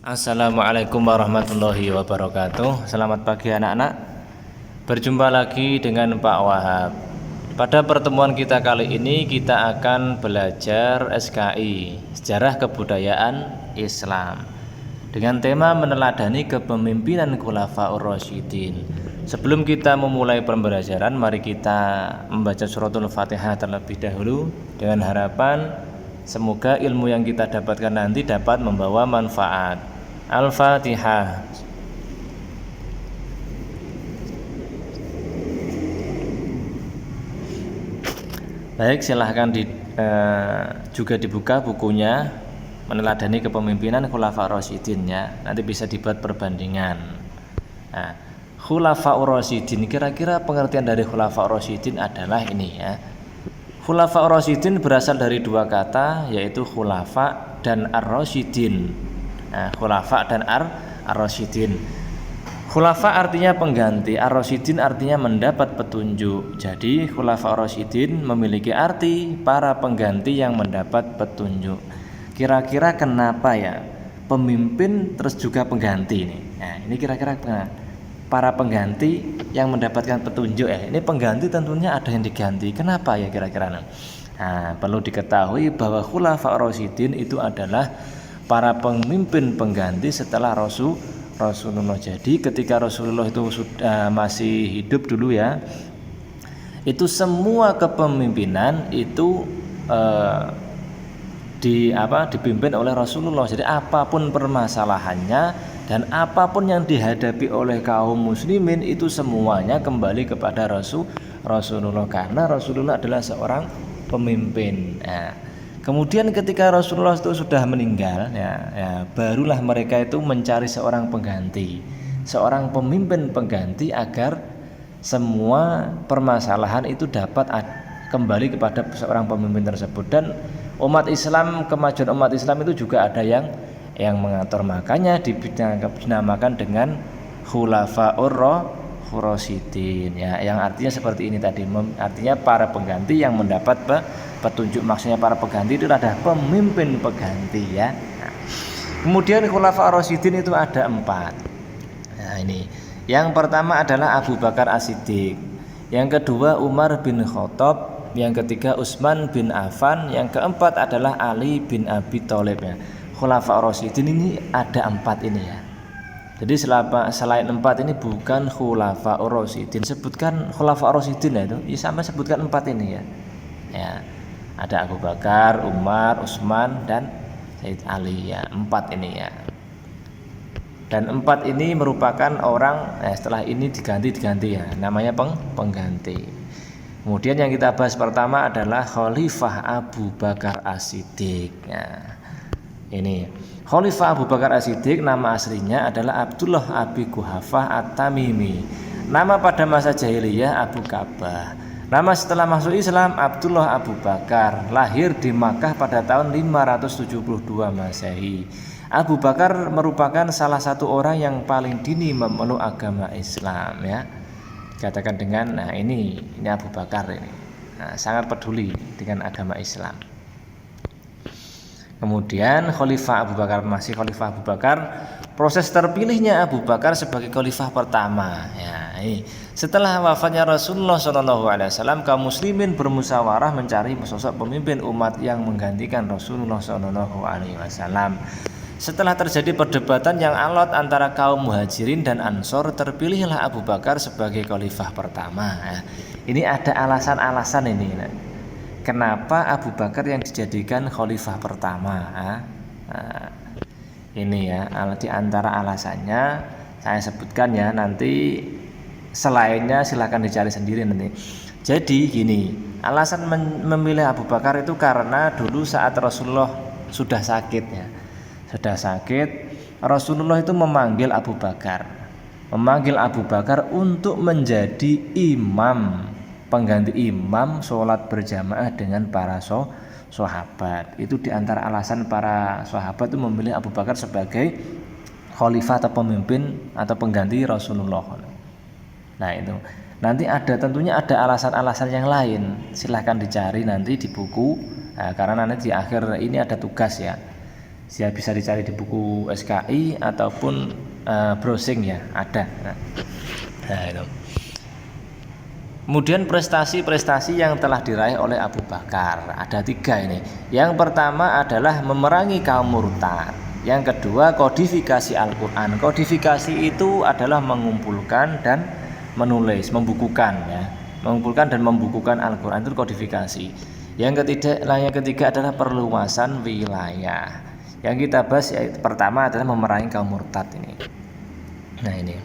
Assalamualaikum warahmatullahi wabarakatuh. Selamat pagi anak-anak. Berjumpa lagi dengan Pak Wahab. Pada pertemuan kita kali ini kita akan belajar SKI, Sejarah Kebudayaan Islam, dengan tema meneladani kepemimpinan Khulafaur Rasyidin. Sebelum kita memulai pembelajaran, mari kita membaca suratul Fatihah terlebih dahulu dengan harapan semoga ilmu yang kita dapatkan nanti dapat membawa manfaat. Al-Fatihah. Baik, silahkan juga dibuka bukunya meneladani kepemimpinan Khulafaur Rasyidin ya. Nanti bisa dibuat perbandingan. Nah, Khulafaur Rasyidin, kira-kira pengertian dari Khulafaur Rasyidin adalah ini ya. Khulafaur Rasyidin berasal dari dua kata, yaitu khulafa dan ar-rasyidin. Nah, khulafa dan ar-rasyidin. Khulafa artinya pengganti, ar-rasyidin artinya mendapat petunjuk. Jadi khulafa ar-rasyidin memiliki arti para pengganti yang mendapat petunjuk. Kira-kira kenapa ya pemimpin terus juga pengganti ini? Nah, ini kira-kira para pengganti yang mendapatkan petunjuk ya. Ini pengganti tentunya ada yang diganti. Kenapa ya kira-kira? Nah, perlu diketahui bahwa khulafa ar-rasyidin itu adalah para pemimpin pengganti setelah Rasulullah. Jadi ketika Rasulullah itu sudah masih hidup dulu ya, itu semua kepemimpinan itu dipimpin oleh Rasulullah. Jadi apapun permasalahannya dan apapun yang dihadapi oleh kaum muslimin itu semuanya kembali kepada Rasulullah, karena Rasulullah adalah seorang pemimpin. Kemudian ketika Rasulullah itu sudah meninggal ya, barulah mereka itu mencari seorang pengganti, seorang pemimpin pengganti agar semua permasalahan itu dapat kembali kepada seorang pemimpin tersebut. Dan umat Islam, kemajuan umat Islam itu juga ada yang mengatur, makanya dinamakan dengan Khulafaur Rasyidin ya, yang artinya seperti ini tadi, artinya para pengganti yang mendapat petunjuk. Maksudnya para pengganti itu adalah pemimpin pengganti ya. Nah, kemudian Khulafaur Rasyidin itu ada 4. Nah, ini yang pertama adalah Abu Bakar As-Siddiq, yang kedua Umar bin Khattab, yang ketiga Utsman bin Affan, yang keempat adalah Ali bin Abi Thalib ya. Khulafaur Rasyidin ini ada 4 ini ya. Jadi selain 4 ini bukan Khulafaur Rasyidin, sebutkan Khulafaur Rasyidin ya, itu sampai sebutkan 4 ini ya. Ya. Ada Abu Bakar, Umar, Utsman dan Sayyid Ali ya, 4 ini ya. Dan 4 ini merupakan orang setelah ini diganti ya, namanya pengganti. Kemudian yang kita bahas pertama adalah Khalifah Abu Bakar As-Siddiq ya. Ini Khalifah Abu Bakar As-Siddiq nama aslinya adalah Abdullah Abi Quhafah At-Tamimi. Nama pada masa jahiliyah Abu Kabah. Nama setelah masuk Islam Abdullah Abu Bakar, lahir di Makkah pada tahun 572 Masehi. Abu Bakar merupakan salah satu orang yang paling dini memeluk agama Islam ya. Katakan dengan ini Abu Bakar ini sangat peduli dengan agama Islam. Kemudian Khalifah Abu Bakar, masih Khalifah Abu Bakar, proses terpilihnya Abu Bakar sebagai khalifah pertama ya. Setelah wafatnya Rasulullah SAW, kaum muslimin bermusyawarah mencari sosok pemimpin umat yang menggantikan Rasulullah SAW. Setelah terjadi perdebatan yang alot antara kaum muhajirin dan ansor, terpilihlah Abu Bakar sebagai khalifah pertama ya. Ini ada alasan-alasan ini kenapa Abu Bakar yang dijadikan khalifah pertama. Ini ya, di antara alasannya saya sebutkan ya, nanti selainnya silahkan dicari sendiri nanti. Jadi gini, alasan memilih Abu Bakar itu karena dulu saat Rasulullah sudah sakit ya, Rasulullah itu memanggil Abu Bakar untuk menjadi imam, pengganti imam sholat berjamaah dengan para sahabat. Itu diantara alasan para sahabat itu memilih Abu Bakar sebagai khalifah atau pemimpin atau pengganti Rasulullah. Nah itu nanti tentunya ada alasan-alasan yang lain, silahkan dicari nanti di buku. Karena nanti di akhir ini ada tugas ya. Bisa dicari di buku SKI ataupun browsing ya, ada. Nah, itu. Kemudian prestasi-prestasi yang telah diraih oleh Abu Bakar ada 3 ini. Yang pertama adalah memerangi kaum murtad. Yang kedua kodifikasi Al-Quran. Kodifikasi itu adalah mengumpulkan dan menulis, membukukan ya, mengumpulkan dan membukukan Al-Quran itu kodifikasi. Yang ketiga adalah perluasan wilayah. Yang kita bahas pertama adalah memerangi kaum murtad ini. Nah ini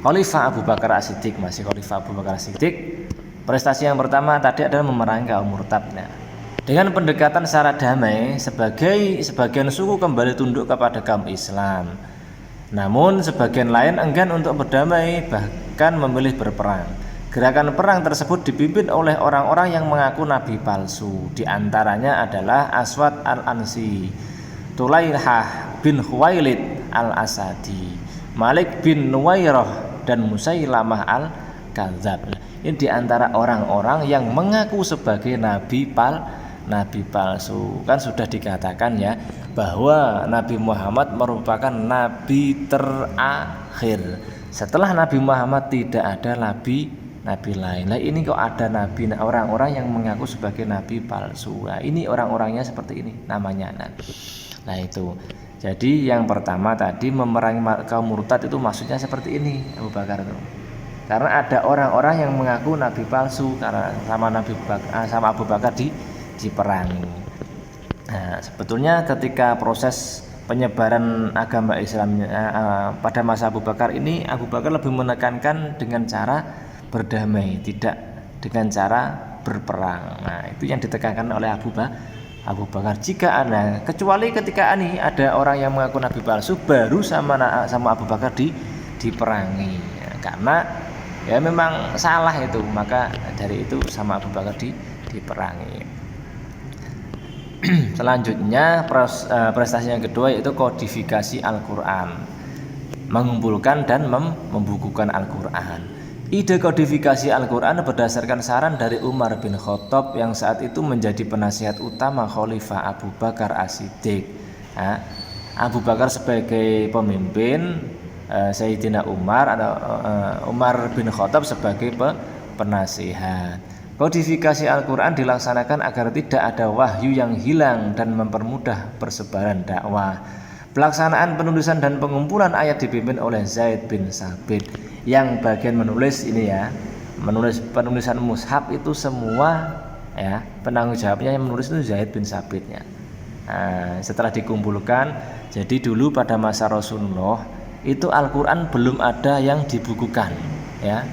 Khalifah Abu Bakar As-Siddiq, masih Khalifah Abu Bakar As-Siddiq. Prestasi yang pertama tadi adalah memerangi kaum murtad. Nah, dengan pendekatan secara damai, sebagian suku kembali tunduk kepada kaum Islam. Namun sebagian lain enggan untuk berdamai, bahkan memilih berperang. Gerakan perang tersebut dipimpin oleh orang-orang yang mengaku nabi palsu. Di antaranya adalah Aswad Al-Ansi, Tulaihah bin Khuwailid Al-Asadi, Malik bin Nuwairah, dan Musailamah Al-Kadzab. Ini diantara orang-orang yang mengaku sebagai nabi palsu. Kan sudah dikatakan ya bahwa Nabi Muhammad merupakan nabi terakhir. Setelah Nabi Muhammad tidak ada nabi lain. Nah ini kok ada nabi, orang-orang yang mengaku sebagai nabi palsu. Nah, ini orang-orangnya seperti ini namanya. Nah itu. Jadi yang pertama tadi memerangi kaum murtad itu maksudnya seperti ini Abu Bakar itu. Karena ada orang-orang yang mengaku nabi palsu karena sama Abu Bakar diperangi. Nah, sebetulnya ketika proses penyebaran agama Islam pada masa Abu Bakar ini, Abu Bakar lebih menekankan dengan cara berdamai, tidak dengan cara berperang. Nah, itu yang ditekankan oleh Abu Bakar. Jika kecuali ketika ada orang yang mengaku nabi palsu, baru sama Abu Bakar diperangi. Ya, karena ya memang salah itu, maka dari itu sama Abu Bakar diperangi. Selanjutnya prestasi yang kedua yaitu kodifikasi Al-Quran, mengumpulkan dan membukukan Al-Quran. Ide kodifikasi Al-Quran berdasarkan saran dari Umar bin Khattab yang saat itu menjadi penasihat utama Khalifah Abu Bakar As-Siddiq. Abu Bakar sebagai pemimpin, Sayyidina Umar atau Umar bin Khattab sebagai penasihat. Kodifikasi Al-Quran dilaksanakan agar tidak ada wahyu yang hilang dan mempermudah persebaran dakwah. Pelaksanaan penulisan dan pengumpulan ayat dipimpin oleh Zaid bin Sabit. Yang bagian menulis ini ya, penulisan mushaf itu semua ya, penanggung jawabnya yang menulis itu Zaid bin Sabit ya. Setelah dikumpulkan, jadi dulu pada masa Rasulullah itu Al-Quran belum ada yang dibukukan ya.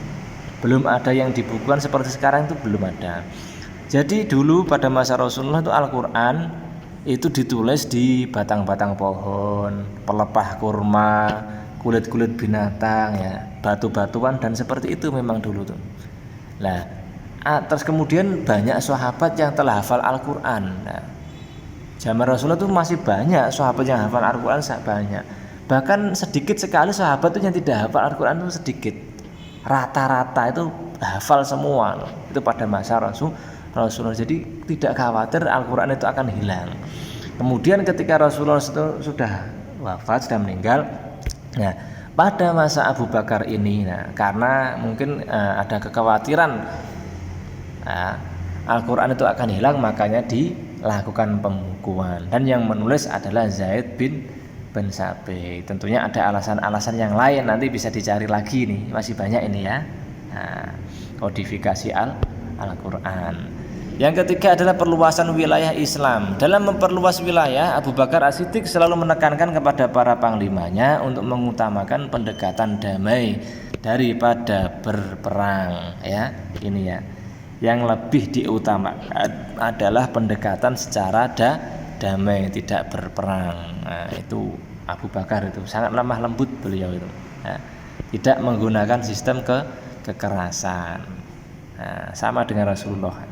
Belum ada yang dibukukan seperti sekarang, itu belum ada. Jadi dulu pada masa Rasulullah itu Al-Quran itu ditulis di batang-batang pohon, pelepah kurma, kulit-kulit binatang ya, batu-batuan dan seperti itu memang dulu tuh. Nah, terus kemudian banyak sahabat yang telah hafal Al-Quran. Nah, zaman Rasulullah itu masih banyak sahabat yang hafal Al-Quran, banyak. Bahkan sedikit sekali sahabat itu yang tidak hafal Al-Quran itu sedikit. Rata-rata itu hafal semua loh. Itu pada masa Rasulullah. Jadi tidak khawatir Al-Quran itu akan hilang. Kemudian ketika Rasulullah itu sudah wafat, sudah meninggal, nah pada masa Abu Bakar ini, karena mungkin ada kekhawatiran Al-Quran itu akan hilang, makanya dilakukan pembukuan. Dan yang menulis adalah Zaid bin Sabit. Tentunya ada alasan-alasan yang lain, nanti bisa dicari lagi nih, masih banyak ini ya. Kodifikasi Al-Quran. Yang ketiga adalah perluasan wilayah Islam. Dalam memperluas wilayah, Abu Bakar As-Siddiq selalu menekankan kepada para panglimanya untuk mengutamakan pendekatan damai daripada berperang ya. Ini ya. Yang lebih diutamakan adalah pendekatan secara damai, tidak berperang. Nah, itu Abu Bakar itu sangat lemah lembut beliau itu. Tidak menggunakan sistem kekerasan. Sama dengan Rasulullah.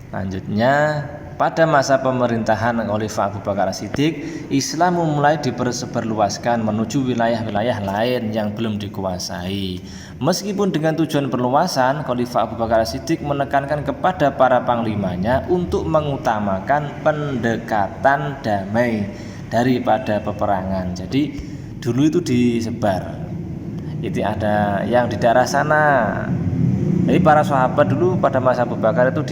Lanjutnya pada masa pemerintahan Khalifah Abu Bakar As-Siddiq, Islam mulai dipersebarluaskan menuju wilayah-wilayah lain yang belum dikuasai. Meskipun dengan tujuan perluasan, Khalifah Abu Bakar As-Siddiq menekankan kepada para panglimanya untuk mengutamakan pendekatan damai daripada peperangan. Jadi dulu itu disebar. Itu ada yang di daerah sana. Jadi para sahabat dulu pada masa Abu Bakar itu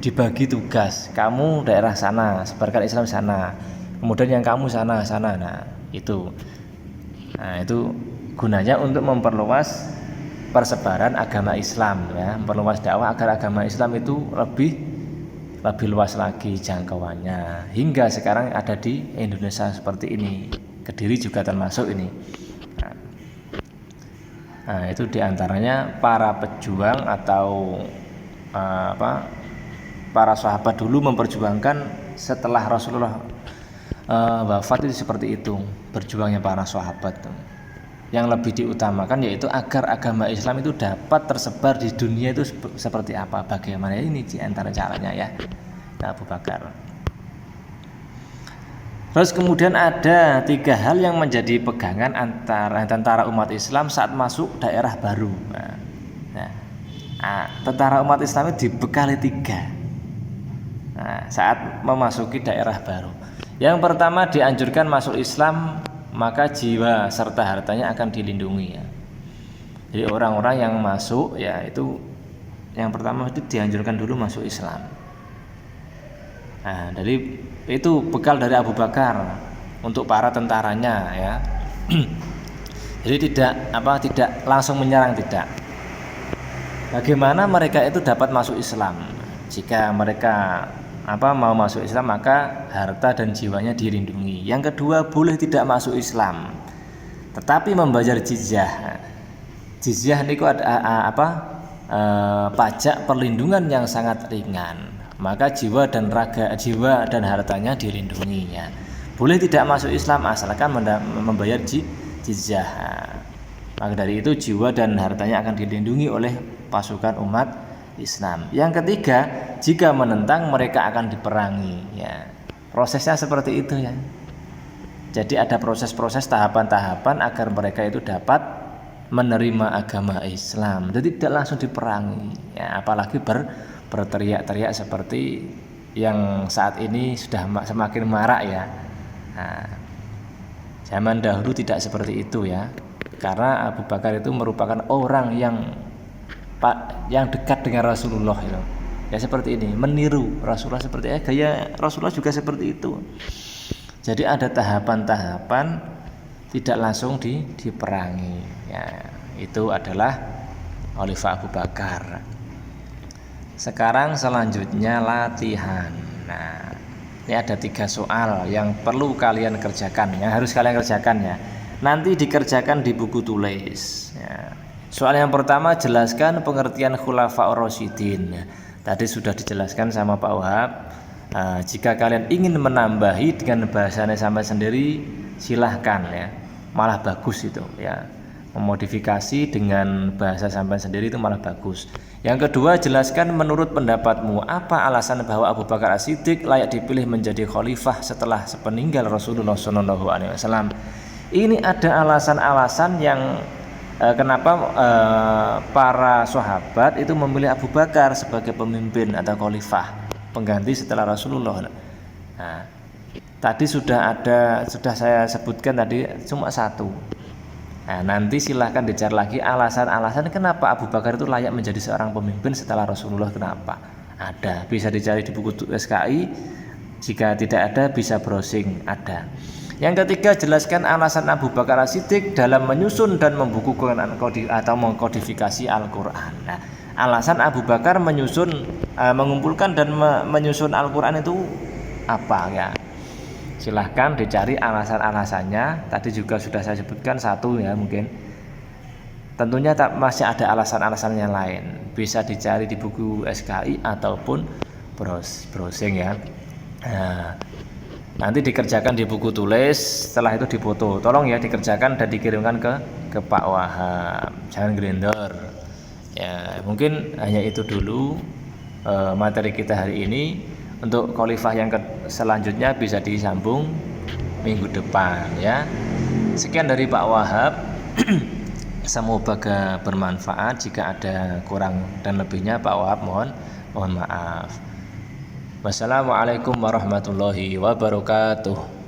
dibagi tugas. Kamu daerah sana, sebarkan Islam sana. Kemudian yang kamu sana. Nah, itu gunanya untuk memperluas persebaran agama Islam, ya, memperluas dakwah agar agama Islam itu lebih luas lagi jangkauannya. Hingga sekarang ada di Indonesia seperti ini. Kediri juga termasuk ini. Nah, itu diantaranya para pejuang atau para sahabat dulu memperjuangkan setelah Rasulullah wafat itu seperti itu, berjuangnya para sahabat. Yang lebih diutamakan yaitu agar agama Islam itu dapat tersebar di dunia itu seperti apa, bagaimana, ini diantara caranya ya, Abu Bakar. Terus kemudian ada 3 hal yang menjadi pegangan antara umat Islam saat masuk daerah baru. Tentara umat Islam itu dibekali 3 saat memasuki daerah baru. Yang pertama, dianjurkan masuk Islam, maka jiwa serta hartanya akan dilindungi, ya. Jadi orang-orang yang masuk, ya, itu yang pertama itu dianjurkan dulu masuk Islam. Nah, dari itu bekal dari Abu Bakar untuk para tentaranya, ya. Jadi tidak langsung menyerang, tidak. Bagaimana mereka itu dapat masuk Islam? Jika mereka mau masuk Islam, maka harta dan jiwanya dilindungi. Yang kedua, boleh tidak masuk Islam, tetapi membayar jizyah. Jizyah itu ada pajak perlindungan yang sangat ringan. Maka jiwa dan hartanya dilindungi, ya. Boleh tidak masuk Islam asalkan membayar jizyah. Maka dari itu jiwa dan hartanya akan dilindungi oleh pasukan umat Islam. Yang ketiga, jika menentang mereka akan diperangi, ya. Prosesnya seperti itu, ya. Jadi ada proses-proses, tahapan-tahapan agar mereka itu dapat menerima agama Islam. Jadi tidak langsung diperangi, ya. Apalagi berteriak-teriak seperti yang saat ini sudah semakin marak, ya. Nah, zaman dahulu tidak seperti itu, ya. Karena Abu Bakar itu merupakan orang yang dekat dengan Rasulullah, ya, seperti ini, meniru Rasulullah seperti gaya Rasulullah juga seperti itu. Jadi ada tahapan-tahapan, tidak langsung diperangi, ya. Itu adalah Khalifah Abu Bakar. Sekarang selanjutnya latihan. Nah, ini ada 3 soal yang perlu kalian kerjakan, yang harus kalian kerjakan, ya. Nanti dikerjakan di buku tulis, ya. Soal yang pertama, jelaskan pengertian Khulafaur Rasyidin. Tadi sudah dijelaskan sama Pak Wahab. Jika kalian ingin menambahi dengan bahasanya sampai sendiri, silahkan, ya. Malah bagus itu, ya. Memodifikasi dengan bahasa sampai sendiri itu malah bagus. Yang kedua, jelaskan menurut pendapatmu apa alasan bahwa Abu Bakar As-Siddiq layak dipilih menjadi khalifah setelah sepeninggal Rasulullah SAW. Ini ada alasan-alasan yang kenapa para sahabat itu memilih Abu Bakar sebagai pemimpin atau khalifah pengganti setelah Rasulullah. Nah, tadi sudah saya sebutkan tadi cuma 1. Nah, nanti silahkan dicari lagi alasan-alasan kenapa Abu Bakar itu layak menjadi seorang pemimpin setelah Rasulullah. Kenapa? Ada, bisa dicari di buku SKI. Jika tidak ada, bisa browsing, ada. Yang ketiga, jelaskan alasan Abu Bakar As-Siddiq dalam menyusun dan membukukan atau mengkodifikasi Al-Quran. Nah, alasan Abu Bakar mengumpulkan dan menyusun Al-Quran itu apa, ya? Silahkan dicari alasan-alasannya. Tadi juga sudah saya sebutkan 1, ya, mungkin. Tentunya masih ada alasan-alasan yang lain. Bisa dicari di buku SKI ataupun browsing, ya. Nah, nanti dikerjakan di buku tulis, setelah itu difoto. Tolong, ya, dikerjakan dan dikirimkan ke Pak Wahab. Jangan grender. Ya, mungkin hanya itu dulu. materi kita hari ini. Untuk khalifah yang selanjutnya bisa disambung minggu depan ya. Sekian dari Pak Wahab. Semoga bermanfaat. Jika ada kurang dan lebihnya Pak Wahab mohon maaf. Wassalamualaikum warahmatullahi wabarakatuh.